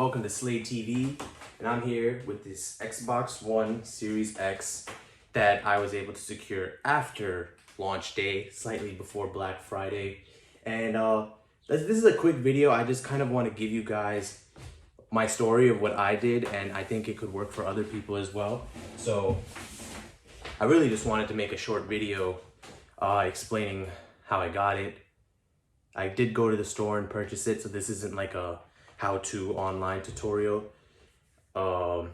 Welcome to Slade TV, and I'm here with this Xbox One Series X that I was able to secure after launch day, slightly before Black Friday. And this is a quick video. I just kind of want to give you guys my story of what I did, and I think it could work for other people as well. So I really just wanted to make a short video explaining how I got it. I did go to the store and purchase it, so this isn't like a how-to online tutorial. I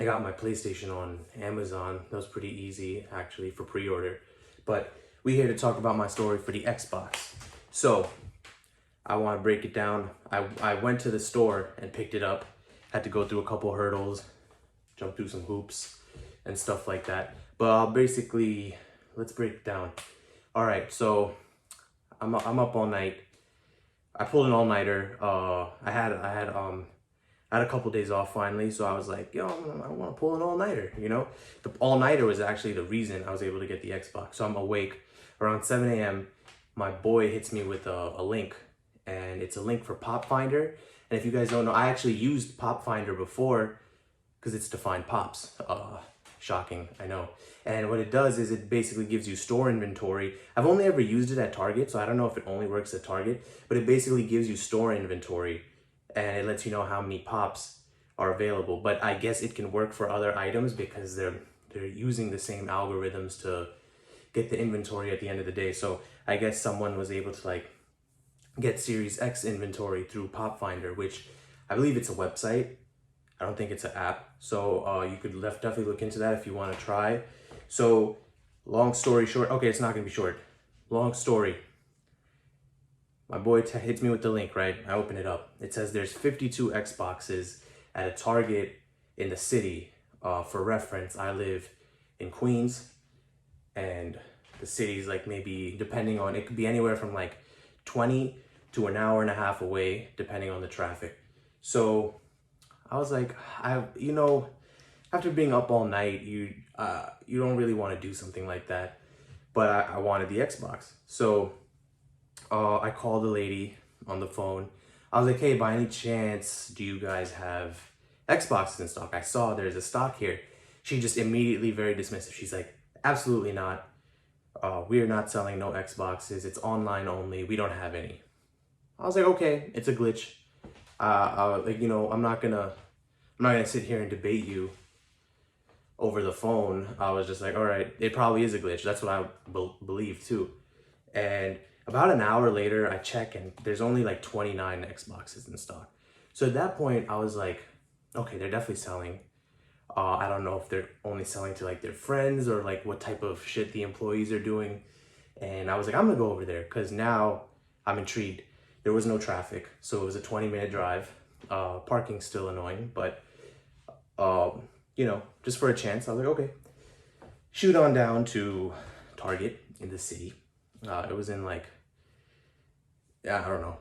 got my PlayStation on Amazon. That was pretty easy actually for pre-order. But we're here to talk about my story for the Xbox. So I want to break it down. I went to the store and picked it up. Had to go through a couple hurdles, jump through some hoops and stuff like that. But basically, let's break it down. All right, so I'm up all night. I pulled an all-nighter. I had a couple days off finally, so I was like, yo, I want to pull an all-nighter, you know? The all-nighter was actually the reason I was able to get the Xbox. So I'm awake around 7 a.m. My boy hits me with a link, and it's a link for Pop Finder. And if you guys don't know, I actually used Pop Finder before because it's to find pops. Shocking, I know. And what it does is it basically gives you store inventory. I've only ever used it at Target, so I don't know if it only works at Target, but it basically gives you store inventory and it lets you know how many pops are available. But I guess it can work for other items because they're using the same algorithms to get the inventory at the end of the day. So I guess someone was able to like get Series X inventory through Pop Finder, which I believe it's a website. I don't think it's an app. So you could definitely look into that if you want to try. So long story short, okay, it's not going to be short. Long story. My boy hits me with the link, right? I open it up. It says there's 52 Xboxes at a Target in the city. For reference, I live in Queens, and the city's like maybe, depending on, it could be anywhere from like 20 to an hour and a half away, depending on the traffic. So I was like, after being up all night, you don't really want to do something like that. But I wanted the Xbox. So I called the lady on the phone. I was like, hey, by any chance, do you guys have Xboxes in stock? I saw there's a stock here. She just immediately very dismissive. She's like, absolutely not. We are not selling no Xboxes. It's online only. We don't have any. I was like, okay, it's a glitch. I'm not gonna sit here and debate you over the phone. I was just like, all right, it probably is a glitch. That's what I believe too. And about an hour later, I check and there's only like 29 Xboxes in stock. So at that point, I was like, okay, they're definitely selling. I don't know if they're only selling to like their friends or like what type of shit the employees are doing. And I was like, I'm gonna go over there because now I'm intrigued. There was no traffic, so it was a 20-minute drive. Parking's still annoying, but just for a chance, I was like, okay. Shoot on down to Target in the city. It was in like, I don't know.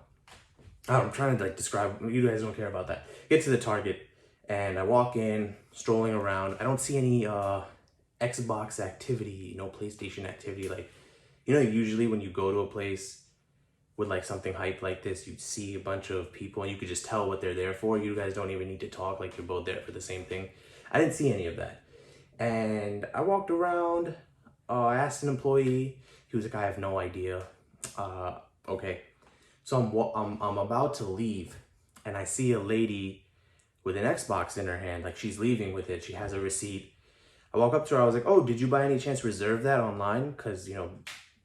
I'm trying to like describe, you guys don't care about that. Get to the Target and I walk in, strolling around. I don't see any Xbox activity, no PlayStation activity. Like, usually when you go to a place with like something hype like this, you'd see a bunch of people and you could just tell what they're there for. You guys don't even need to talk, like you're both there for the same thing. I didn't see any of that. And I walked around, I asked an employee, he was like, I have no idea. Okay. So I'm about to leave and I see a lady with an Xbox in her hand, like she's leaving with it. She has a receipt. I walk up to her, I was like, oh, did you by any chance reserve that online? Cause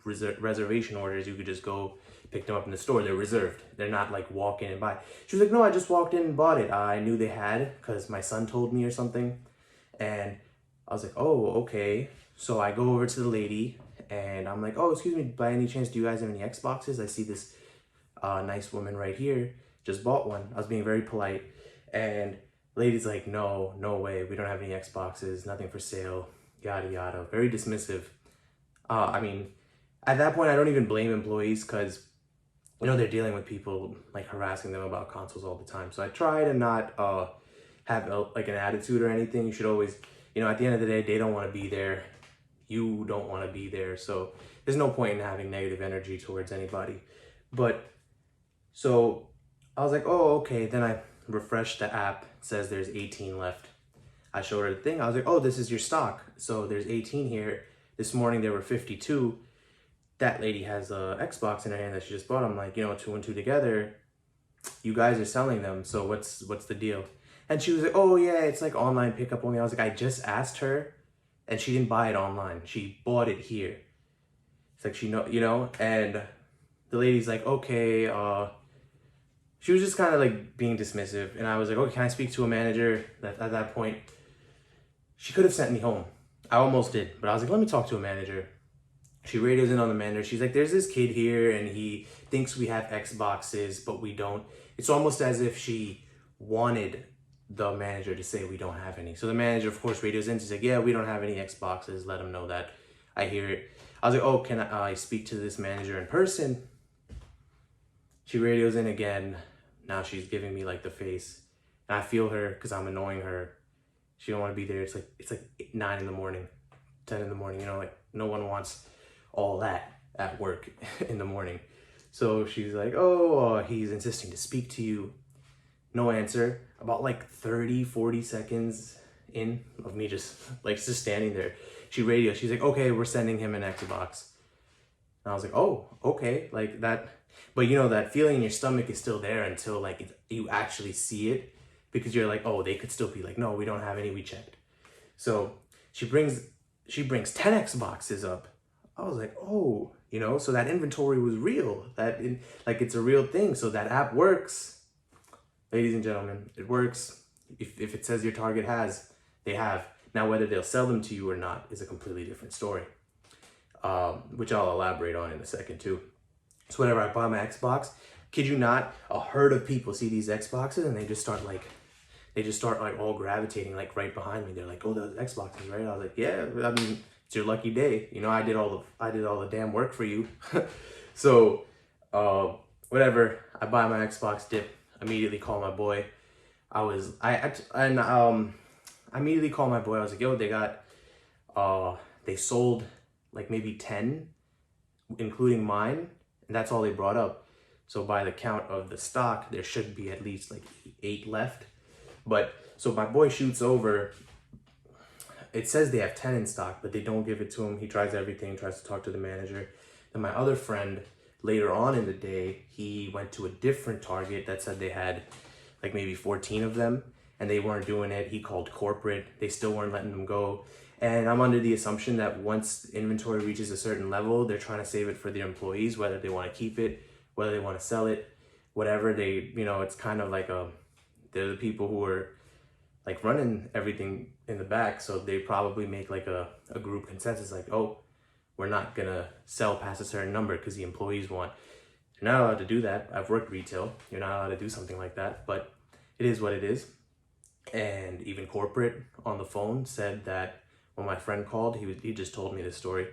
reservation orders, you could just go pick them up in the store. They're reserved. They're not like walk in and buy. She was like, no, I just walked in and bought it. I knew they had because my son told me or something. And I was like, oh, okay. So I go over to the lady and I'm like, oh, excuse me, by any chance, do you guys have any Xboxes? I see this nice woman right here just bought one. I was being very polite. And the lady's like, no way. We don't have any Xboxes, nothing for sale, yada, yada. Very dismissive. At that point, I don't even blame employees because they're dealing with people like harassing them about consoles all the time. So I try to not have like an attitude or anything. You should always, at the end of the day, they don't want to be there. You don't want to be there. So there's no point in having negative energy towards anybody. But so I was like, oh, okay. Then refresh the app, it says there's 18 left. I showed her the thing. I was like, oh, this is your stock. So there's 18 here. This morning there were 52. That lady has a Xbox in her hand that she just bought. I'm like, 2 and 2 together, you guys are selling them. So what's the deal? And she was like, oh yeah, it's like online pickup only. I was like, I just asked her and she didn't buy it online. She bought it here. It's like, and the lady's like, okay, she was just kind of like being dismissive. And I was like, okay, can I speak to a manager? At that point, she could have sent me home. I almost did, but I was like, let me talk to a manager. She radios in on the manager. She's like, there's this kid here and he thinks we have Xboxes, but we don't. It's almost as if she wanted the manager to say we don't have any. So the manager, of course, radios in. She's like, yeah, we don't have any Xboxes. Let him know that. I hear it. I was like, oh, can I speak to this manager in person? She radios in again. Now she's giving me like the face. And I feel her because I'm annoying her. She don't want to be there. It's like 9 in the morning, 10 in the morning. Like no one wants all that at work in the morning. So she's like, oh, he's insisting to speak to you. No answer. About like 30, 40 seconds in of me just standing there. She radios. She's like, okay, we're sending him an Xbox. And I was like, oh, okay. Like that. But that feeling in your stomach is still there until like you actually see it, because you're like, oh, they could still be like, no, we don't have any. We checked. So she brings 10 Xboxes up. I was like, oh, so that inventory was real. It's a real thing. So that app works. Ladies and gentlemen, it works. If it says your target they have. Now, whether they'll sell them to you or not is a completely different story, which I'll elaborate on in a second too. So whenever I buy my Xbox, kid you not, a herd of people see these Xboxes and they just start all gravitating like right behind me. They're like, oh, those Xboxes, right? I was like, yeah, I mean, it's your lucky day. I did all the damn work for you. So, whatever. I buy my Xbox, dip, immediately call my boy. I immediately called my boy. I was like, yo, they sold like maybe 10, including mine. And that's all they brought up. So by the count of the stock, there should be at least like 8 left. But so my boy shoots over. It says they have 10 in stock, but they don't give it to him. He tries everything, tries to talk to the manager. Then my other friend, later on in the day, he went to a different Target that said they had like maybe 14 of them and they weren't doing it. He called corporate. They still weren't letting them go. And I'm under the assumption that once inventory reaches a certain level, they're trying to save it for their employees, whether they want to keep it, whether they want to sell it, whatever. It's kind of like they're the people who are like running everything in the back. So they probably make like a group consensus like, oh, we're not going to sell past a certain number because the employees want. You're not allowed to do that. I've worked retail. You're not allowed to do something like that, but it is what it is. And even corporate on the phone said that when my friend called, he just told me this story.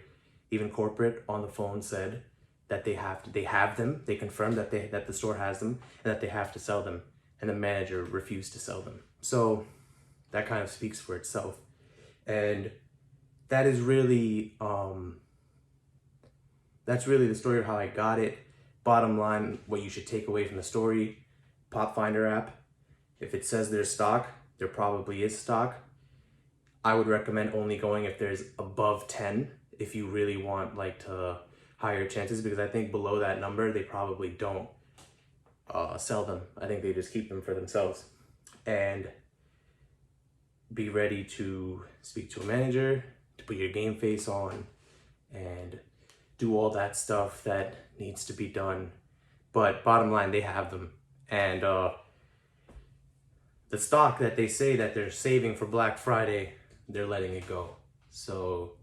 Even corporate on the phone said that they have them. They confirmed that the store has them and that they have to sell them. And the manager refused to sell them. So that kind of speaks for itself. And that is really, that's really the story of how I got it. Bottom line, what you should take away from the story, Pop Finder app. If it says there's stock, there probably is stock. I would recommend only going if there's above 10, if you really want to higher chances, because I think below that number, they probably don't sell them. I think they just keep them for themselves. And be ready to speak to a manager, to put your game face on, and do all that stuff that needs to be done. But bottom line, they have them. And the stock that they say that they're saving for Black Friday, they're letting it go. So,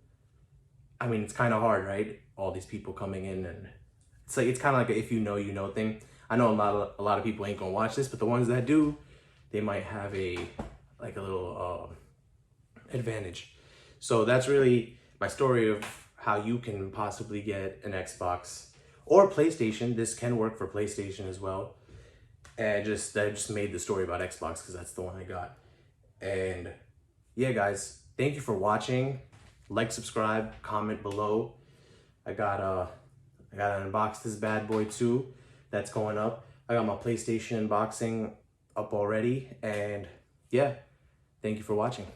I mean, it's kind of hard, right? All these people coming in, and it's kind of like a if you know, you know thing. I know a lot of people ain't gonna watch this, but the ones that do, they might have a little advantage. So that's really my story of how you can possibly get an Xbox or PlayStation. This can work for PlayStation as well. And I just made the story about Xbox because that's the one I got. And yeah, guys, thank you for watching. Like, subscribe, comment below. I gotta unbox this bad boy too. That's going up. I got my PlayStation unboxing up already. And yeah, thank you for watching.